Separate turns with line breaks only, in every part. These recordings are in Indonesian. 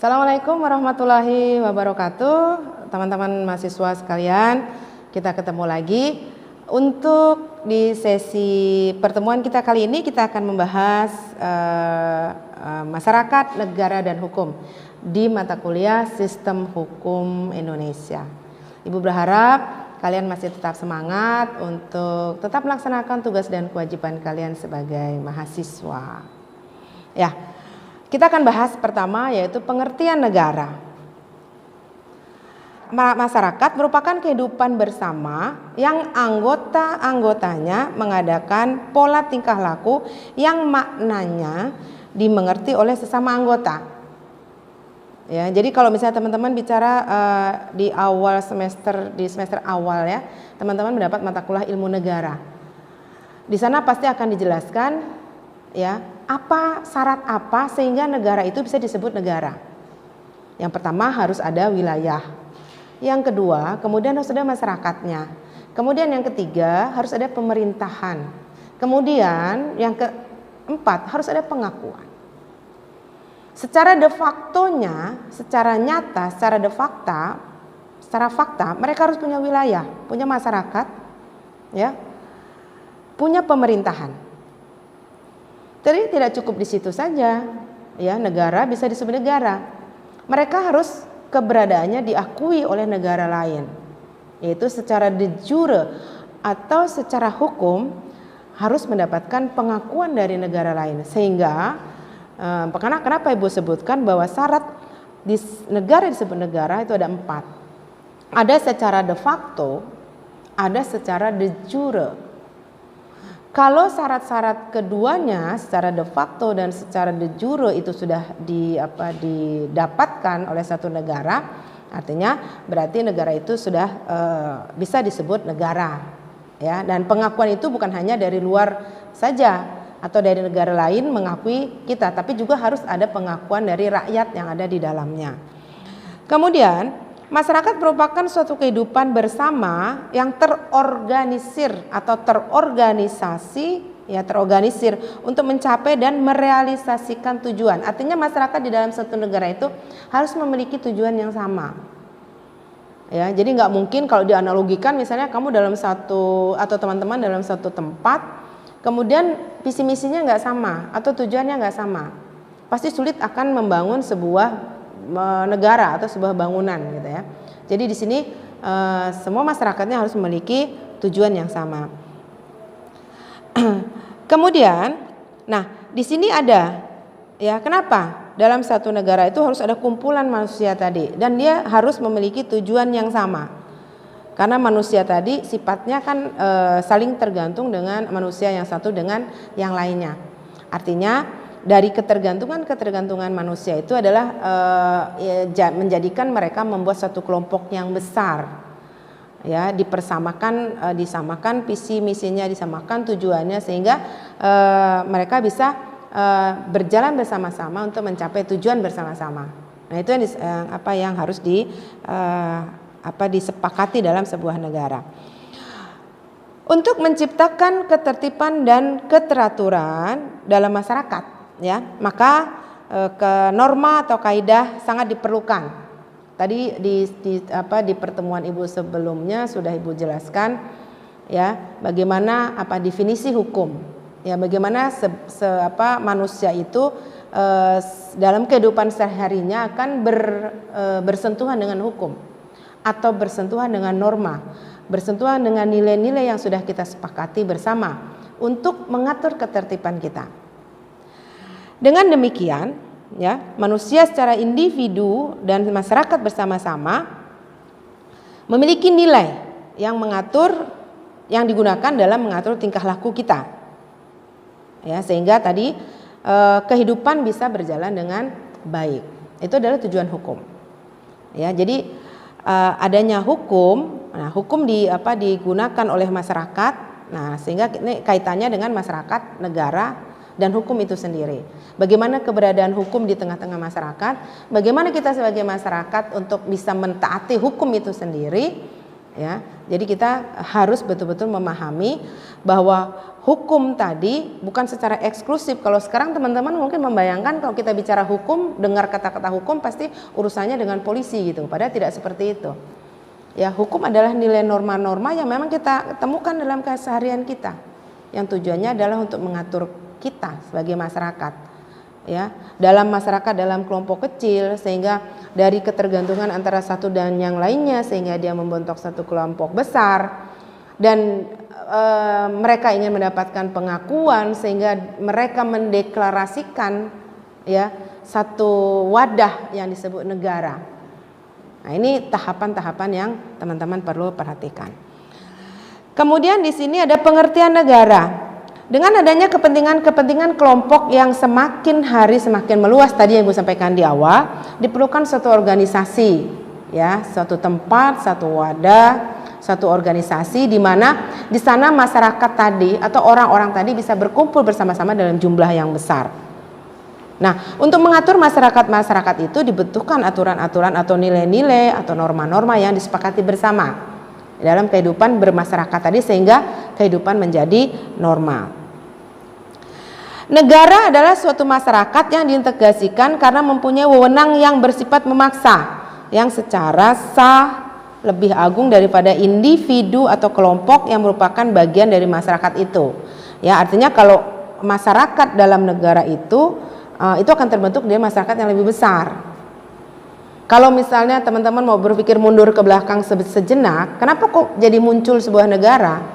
Assalamualaikum warahmatullahi wabarakatuh. Teman-teman mahasiswa sekalian, kita ketemu lagi. Untuk di sesi pertemuan kita kali ini, kita akan membahas masyarakat, negara, dan hukum di mata kuliah Sistem Hukum Indonesia. Ibu berharap kalian masih tetap semangat untuk tetap melaksanakan tugas dan kewajiban kalian sebagai mahasiswa. Ya, kita akan bahas pertama yaitu pengertian negara. Masyarakat merupakan kehidupan bersama yang anggota-anggotanya mengadakan pola tingkah laku yang maknanya dimengerti oleh sesama anggota. Ya, jadi kalau misalnya teman-teman bicara di semester awal ya, teman-teman mendapat mata kuliah ilmu negara. Di sana pasti akan dijelaskan ya, syarat apa sehingga negara itu bisa disebut negara. Yang pertama harus ada wilayah. Yang kedua, kemudian harus ada masyarakatnya. Kemudian yang ketiga, harus ada pemerintahan. Kemudian yang keempat, harus ada pengakuan. Secara de facto-nya, secara nyata, secara fakta, mereka harus punya wilayah, punya masyarakat, ya, punya pemerintahan. Jadi tidak cukup di situ saja, ya, negara bisa disebut negara. Mereka harus keberadaannya diakui oleh negara lain, yaitu secara de jure atau secara hukum harus mendapatkan pengakuan dari negara lain. Sehingga kenapa Ibu sebutkan bahwa syarat di negara disebut negara itu ada 4. Ada secara de facto, ada secara de jure. Kalau syarat-syarat keduanya secara de facto dan secara de jure itu sudah didapatkan oleh satu negara, artinya berarti negara itu sudah bisa disebut negara, ya. Dan pengakuan itu bukan hanya dari luar saja atau dari negara lain mengakui kita, tapi juga harus ada pengakuan dari rakyat yang ada di dalamnya. Kemudian masyarakat merupakan suatu kehidupan bersama yang terorganisir atau terorganisir untuk mencapai dan merealisasikan tujuan. Artinya masyarakat di dalam satu negara itu harus memiliki tujuan yang sama. Ya, jadi nggak mungkin kalau dianalogikan misalnya kamu dalam satu atau teman-teman dalam satu tempat, kemudian visi misinya nggak sama atau tujuannya nggak sama, pasti sulit akan membangun sebuah negara atau sebuah bangunan gitu ya. Jadi di sini semua masyarakatnya harus memiliki tujuan yang sama. Kemudian, nah di sini ada ya, kenapa dalam satu negara itu harus ada kumpulan manusia tadi dan dia harus memiliki tujuan yang sama. Karena manusia tadi sifatnya kan saling tergantung dengan manusia yang satu dengan yang lainnya. Artinya dari ketergantungan manusia itu adalah menjadikan mereka membuat satu kelompok yang besar, ya, disamakan visi misinya, disamakan tujuannya sehingga mereka bisa berjalan bersama-sama untuk mencapai tujuan bersama-sama. Nah itu yang harus disepakati dalam sebuah negara. Untuk menciptakan ketertiban dan keteraturan dalam masyarakat, ya, maka norma atau kaidah sangat diperlukan. Tadi di pertemuan Ibu sebelumnya sudah Ibu jelaskan ya bagaimana definisi hukum, ya, bagaimana manusia itu dalam kehidupan sehari-harinya akan bersentuhan dengan hukum atau bersentuhan dengan norma, bersentuhan dengan nilai-nilai yang sudah kita sepakati bersama untuk mengatur ketertiban kita. Dengan demikian, ya, manusia secara individu dan masyarakat bersama-sama memiliki nilai yang digunakan dalam mengatur tingkah laku kita. Ya, sehingga tadi kehidupan bisa berjalan dengan baik. Itu adalah tujuan hukum. Ya, jadi adanya hukum, hukum digunakan oleh masyarakat. Nah, sehingga ini kaitannya dengan masyarakat, negara, dan hukum itu sendiri. Bagaimana keberadaan hukum di tengah-tengah masyarakat, bagaimana kita sebagai masyarakat untuk bisa mentaati hukum itu sendiri, Ya, jadi kita harus betul-betul memahami bahwa hukum tadi bukan secara eksklusif. Kalau sekarang teman-teman mungkin membayangkan kalau kita bicara hukum, dengar kata-kata hukum pasti urusannya dengan polisi gitu. Padahal tidak seperti itu. Ya, hukum adalah nilai norma-norma yang memang kita temukan dalam keseharian kita. Yang tujuannya adalah untuk mengatur kita sebagai masyarakat. Ya, dalam masyarakat, dalam kelompok kecil, sehingga dari ketergantungan antara satu dan yang lainnya sehingga dia membentuk satu kelompok besar, dan mereka ingin mendapatkan pengakuan sehingga mereka mendeklarasikan ya satu wadah yang disebut negara. Nah, ini tahapan-tahapan yang teman-teman perlu perhatikan. Kemudian di sini ada pengertian negara. Dengan adanya kepentingan-kepentingan kelompok yang semakin hari semakin meluas, tadi yang gue sampaikan di awal, diperlukan suatu organisasi, ya, suatu tempat, satu wadah, satu organisasi di mana di sana masyarakat tadi atau orang-orang tadi bisa berkumpul bersama-sama dalam jumlah yang besar. Nah, untuk mengatur masyarakat-masyarakat itu dibutuhkan aturan-aturan atau nilai-nilai atau norma-norma yang disepakati bersama dalam kehidupan bermasyarakat tadi sehingga kehidupan menjadi normal. Negara adalah suatu masyarakat yang diintegrasikan karena mempunyai wewenang yang bersifat memaksa, yang secara sah lebih agung daripada individu atau kelompok yang merupakan bagian dari masyarakat itu. Ya, artinya kalau masyarakat dalam negara itu akan terbentuk dari masyarakat yang lebih besar. Kalau misalnya teman-teman mau berpikir mundur ke belakang sejenak, kenapa kok jadi muncul sebuah negara?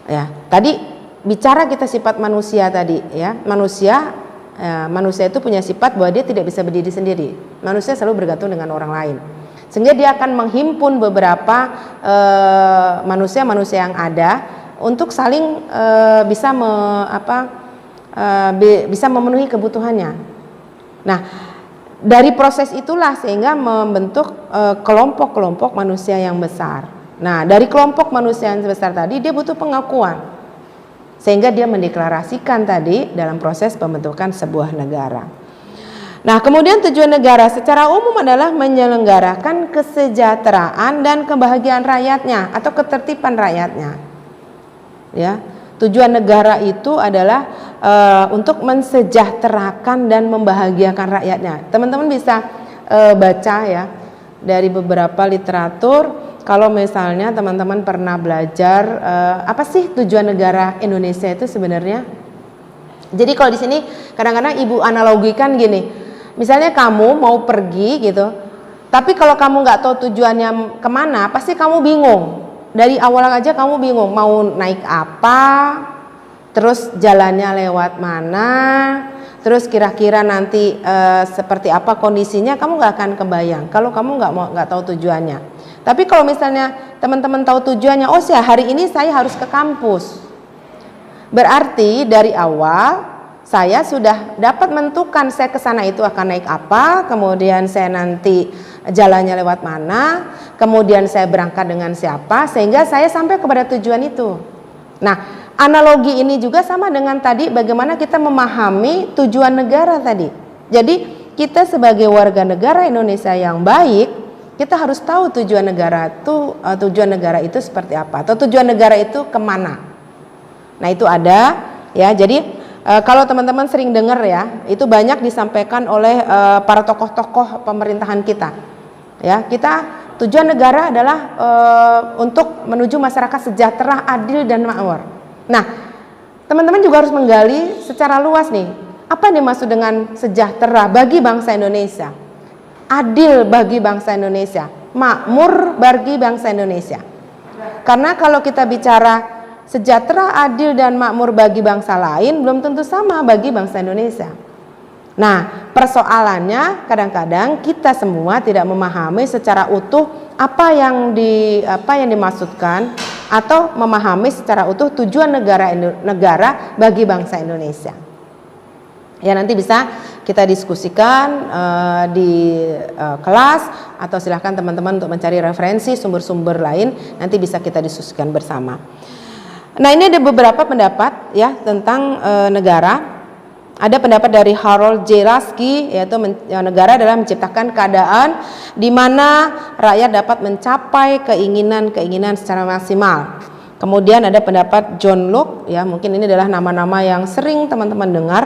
Ya, tadi bicara kita sifat manusia tadi, ya, manusia itu punya sifat bahwa dia tidak bisa berdiri sendiri. Manusia selalu bergantung dengan orang lain, sehingga dia akan menghimpun beberapa manusia-manusia yang ada untuk saling bisa memenuhi kebutuhannya. Nah, dari proses itulah sehingga membentuk kelompok-kelompok manusia yang besar. Nah, dari kelompok manusia yang besar tadi dia butuh pengakuan, sehingga dia mendeklarasikan tadi dalam proses pembentukan sebuah negara. Nah, kemudian tujuan negara secara umum adalah menyelenggarakan kesejahteraan dan kebahagiaan rakyatnya atau ketertiban rakyatnya. Ya, tujuan negara itu adalah untuk mensejahterakan dan membahagiakan rakyatnya. Teman-teman bisa baca ya dari beberapa literatur. Kalau misalnya teman-teman pernah belajar apa sih tujuan negara Indonesia itu sebenarnya? Jadi kalau di sini kadang-kadang ibu analogikan gini, misalnya kamu mau pergi gitu, tapi kalau kamu nggak tahu tujuannya kemana, pasti kamu bingung. Dari awal aja kamu bingung mau naik apa, terus jalannya lewat mana, terus kira-kira nanti seperti apa kondisinya, kamu nggak akan kebayang kalau kamu nggak tahu tujuannya. Tapi kalau misalnya teman-teman tahu tujuannya, oh sih hari ini saya harus ke kampus, berarti dari awal saya sudah dapat menentukan saya ke sana itu akan naik apa, kemudian saya nanti jalannya lewat mana, kemudian saya berangkat dengan siapa, sehingga saya sampai kepada tujuan itu. Nah, analogi ini juga sama dengan tadi bagaimana kita memahami tujuan negara tadi. Jadi kita sebagai warga negara Indonesia yang baik, kita harus tahu tujuan negara itu seperti apa, atau tujuan negara itu kemana. Nah, itu ada ya. Jadi kalau teman-teman sering dengar ya, itu banyak disampaikan oleh para tokoh-tokoh pemerintahan kita. Ya, kita tujuan negara adalah untuk menuju masyarakat sejahtera, adil dan makmur. Nah, teman-teman juga harus menggali secara luas nih, apa yang dimaksud dengan sejahtera bagi bangsa Indonesia, adil bagi bangsa Indonesia, makmur bagi bangsa Indonesia. Karena kalau kita bicara sejahtera, adil dan makmur bagi bangsa lain, belum tentu sama bagi bangsa Indonesia. Nah, persoalannya kadang-kadang kita semua tidak memahami secara utuh apa yang dimaksudkan atau memahami secara utuh tujuan negara bagi bangsa Indonesia. Ya, nanti bisa kita diskusikan di kelas, atau silahkan teman-teman untuk mencari referensi sumber-sumber lain, nanti bisa kita diskusikan bersama. Nah, ini ada beberapa pendapat ya tentang negara. Ada pendapat dari Harold J. Lasky, yaitu negara adalah menciptakan keadaan di mana rakyat dapat mencapai keinginan-keinginan secara maksimal. Kemudian ada pendapat John Locke, ya mungkin ini adalah nama-nama yang sering teman-teman dengar,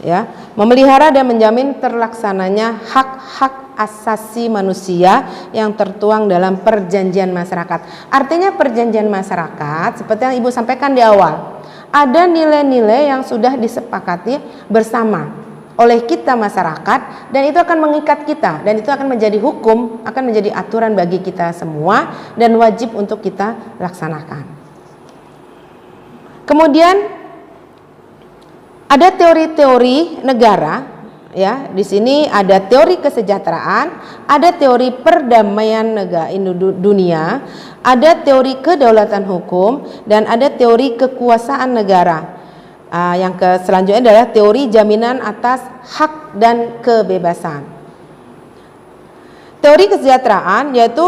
ya, memelihara dan menjamin terlaksananya hak-hak asasi manusia yang tertuang dalam perjanjian masyarakat. Artinya perjanjian masyarakat seperti yang Ibu sampaikan di awal, ada nilai-nilai yang sudah disepakati bersama oleh kita masyarakat, dan itu akan mengikat kita, dan itu akan menjadi hukum, akan menjadi aturan bagi kita semua dan wajib untuk kita laksanakan. Kemudian ada teori-teori negara, ya. Di sini ada teori kesejahteraan, ada teori perdamaian negara dunia, ada teori kedaulatan hukum, dan ada teori kekuasaan negara. Yang selanjutnya adalah teori jaminan atas hak dan kebebasan. Teori kesejahteraan yaitu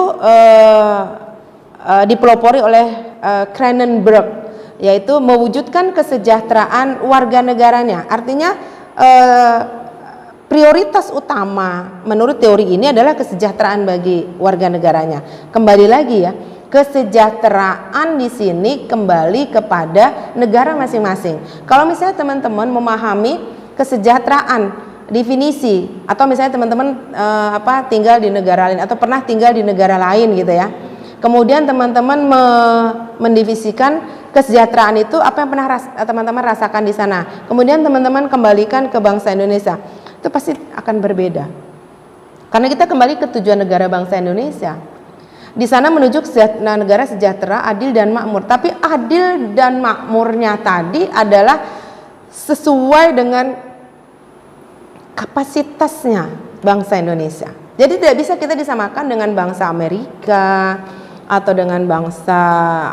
dipelopori oleh Cronenberg, yaitu mewujudkan kesejahteraan warga negaranya. Artinya prioritas utama menurut teori ini adalah kesejahteraan bagi warga negaranya. Kembali lagi ya, kesejahteraan di sini kembali kepada negara masing-masing. Kalau misalnya teman-teman memahami kesejahteraan, definisi, atau misalnya teman-teman tinggal di negara lain atau pernah tinggal di negara lain gitu ya. Kemudian teman-teman mendivisikan kesejahteraan itu apa yang pernah teman-teman rasakan di sana. Kemudian teman-teman kembalikan ke bangsa Indonesia. Itu pasti akan berbeda. Karena kita kembali ke tujuan negara bangsa Indonesia. Di sana menuju negara sejahtera, adil dan makmur. Tapi adil dan makmurnya tadi adalah sesuai dengan kapasitasnya bangsa Indonesia. Jadi tidak bisa kita disamakan dengan bangsa Amerika, atau dengan bangsa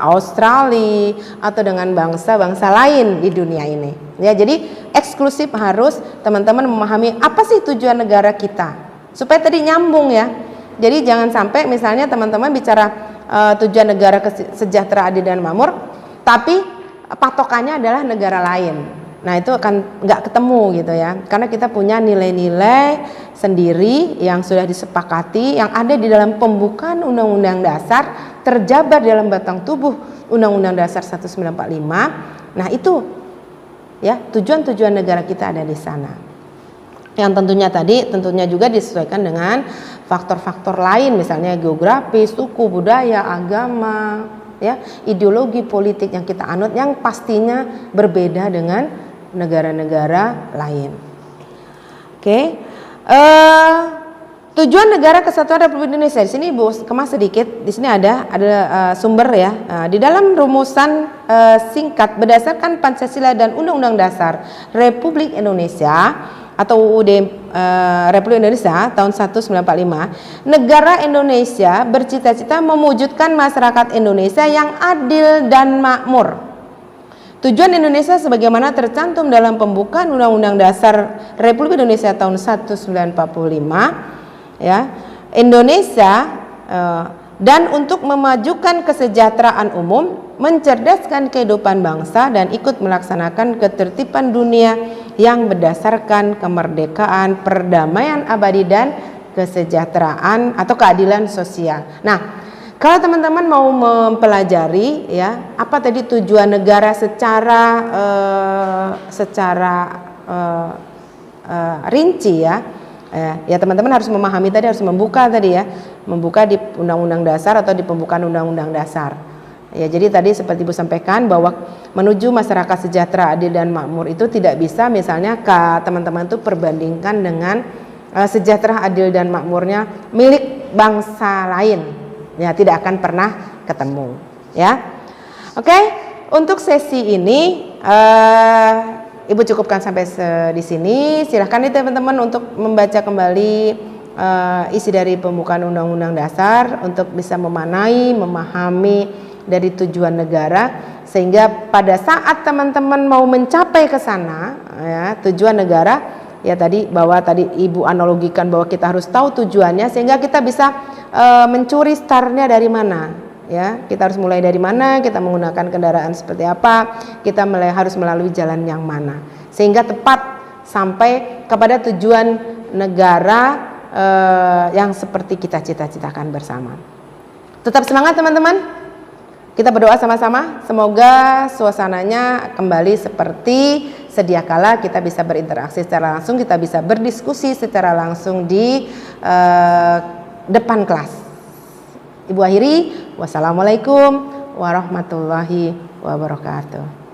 Australia, atau dengan bangsa-bangsa lain di dunia ini. Ya, jadi eksklusif harus teman-teman memahami apa sih tujuan negara kita, supaya tadi nyambung ya. Jadi jangan sampai misalnya teman-teman bicara tujuan negara sejahtera, adil dan makmur, tapi patokannya adalah negara lain. Nah itu akan nggak ketemu gitu ya, karena kita punya nilai-nilai sendiri yang sudah disepakati, yang ada di dalam pembukaan Undang-Undang Dasar, terjabar dalam batang tubuh Undang-Undang Dasar 1945. Nah itu ya, tujuan-tujuan negara kita ada di sana. Yang tentunya juga disesuaikan dengan faktor-faktor lain, misalnya geografis, suku, budaya, agama, ya, ideologi politik yang kita anut, yang pastinya berbeda dengan negara-negara lain. Oke. Tujuan negara kesatuan Republik Indonesia, di sini Ibu kemas sedikit. Di sini ada sumber ya. Di dalam rumusan singkat berdasarkan Pancasila dan Undang-Undang Dasar Republik Indonesia atau UUD Republik Indonesia tahun 1945, negara Indonesia bercita-cita mewujudkan masyarakat Indonesia yang adil dan makmur. Tujuan Indonesia sebagaimana tercantum dalam pembukaan Undang-Undang Dasar Republik Indonesia tahun 1945, ya, Indonesia dan untuk memajukan kesejahteraan umum, mencerdaskan kehidupan bangsa, dan ikut melaksanakan ketertiban dunia yang berdasarkan kemerdekaan, perdamaian abadi, dan kesejahteraan atau keadilan sosial. Nah, kalau teman-teman mau mempelajari ya apa tadi tujuan negara secara rinci ya, ya teman-teman harus memahami tadi, harus membuka tadi ya, membuka di Undang-Undang Dasar atau di pembukaan Undang-Undang Dasar. Ya, jadi tadi seperti Ibu sampaikan bahwa menuju masyarakat sejahtera, adil dan makmur itu tidak bisa misalnya teman-teman itu perbandingkan dengan sejahtera, adil dan makmurnya milik bangsa lain. Ya, tidak akan pernah ketemu ya. Oke, untuk sesi ini Ibu cukupkan sampai di sini. Silahkan nih teman-teman untuk membaca kembali isi dari pembukaan Undang-Undang Dasar untuk bisa memahami dari tujuan negara, sehingga pada saat teman-teman mau mencapai ke sana ya, tujuan negara ya tadi Ibu analogikan bahwa kita harus tahu tujuannya sehingga kita bisa mencuri startnya dari mana ya, kita harus mulai dari mana, kita menggunakan kendaraan seperti apa, kita harus melalui jalan yang mana sehingga tepat sampai kepada tujuan negara yang seperti kita cita-citakan bersama. Tetap semangat teman-teman. Kita berdoa sama-sama, semoga suasananya kembali seperti sedia kala, kita bisa berinteraksi secara langsung, kita bisa berdiskusi secara langsung di depan kelas. Ibu akhiri, wassalamualaikum warahmatullahi wabarakatuh.